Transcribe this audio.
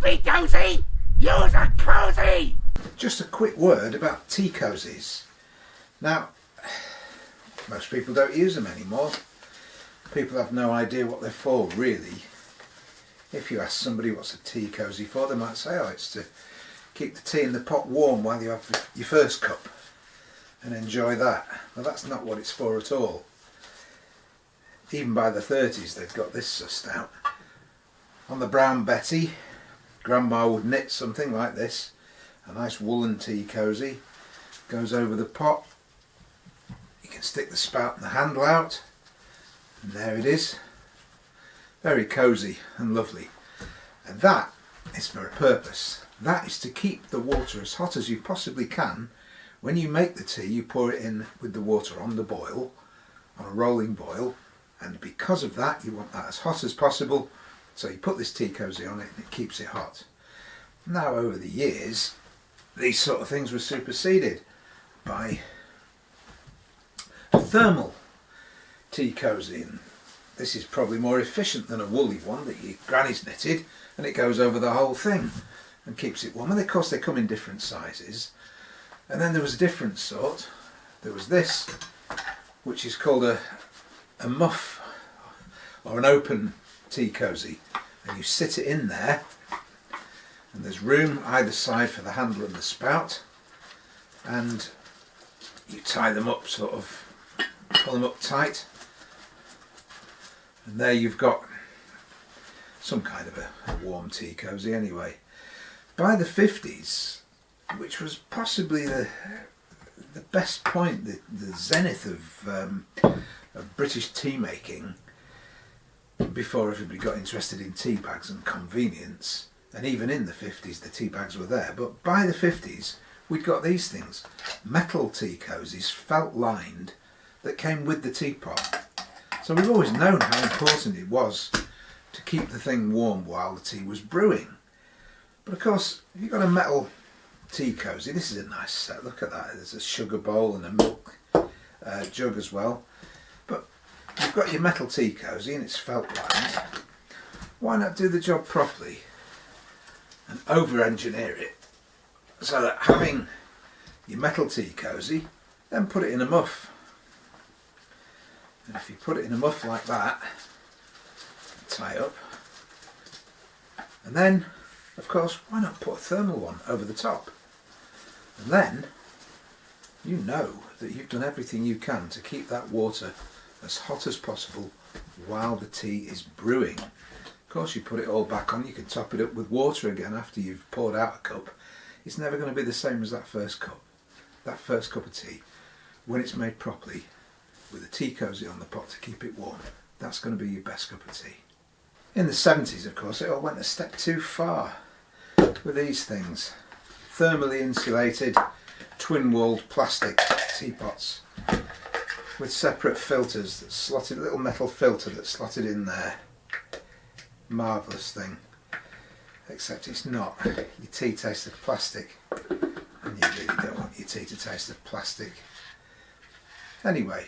be cosy, use a cosy! Just a quick word about tea cozies. Now, most people don't use them anymore. People have no idea what they're for, really. If you ask somebody what's a tea cosy for, they might say, oh, it's to keep the tea in the pot warm while you have your first cup and enjoy that. Well, that's not what it's for at all. Even by the 30s they've got this sussed out. On the Brown Betty, Grandma would knit something like this, a nice woolen tea cosy, goes over the pot. You can stick the spout and the handle out, and there it is. Very cosy and lovely. And that is for a purpose. That is to keep the water as hot as you possibly can. When you make the tea, you pour it in with the water on the boil, on a rolling boil, and because of that you want that as hot as possible, so you put this tea cosy on it and it keeps it hot. Now over the years these sort of things were superseded by a thermal tea cosy, and this is probably more efficient than a woolly one that your granny's knitted, and it goes over the whole thing and keeps it warm. And of course they come in different sizes. And then there was a different sort. There was this, which is called a muff or an open tea cosy, and you sit it in there and there's room either side for the handle and the spout, and you tie them up, sort of pull them up tight, and there you've got some kind of a warm tea cosy anyway. By the 50s, which was possibly the best point, the zenith of British tea making, before everybody got interested in tea bags and convenience, and even in the 50s the tea bags were there, but by the 50s we'd got these things, metal tea cosies, felt lined, that came with the teapot. So we've always known how important it was to keep the thing warm while the tea was brewing. But of course, if you've got a metal tea cosy, this is a nice set, look at that, there's a sugar bowl and a milk jug as well. But you've got your metal tea cosy and it's felt lined. Why not do the job properly and over-engineer it so that having your metal tea cosy, then put it in a muff. And if you put it in a muff like that, tie up, and then of course why not put a thermal one over the top, and then you know that you've done everything you can to keep that water as hot as possible while the tea is brewing. Of course you put it all back on, you can top it up with water again after you've poured out a cup. It's never going to be the same as that first cup. That first cup of tea, when it's made properly with a tea cosy on the pot to keep it warm, that's going to be your best cup of tea. In the 70s, of course, it all went a step too far with these things. Thermally insulated, twin-walled plastic teapots with separate filters that slotted, little metal filter that's slotted in there. Marvellous thing. Except it's not. Your tea tastes of plastic, and you really don't want your tea to taste of plastic. Anyway,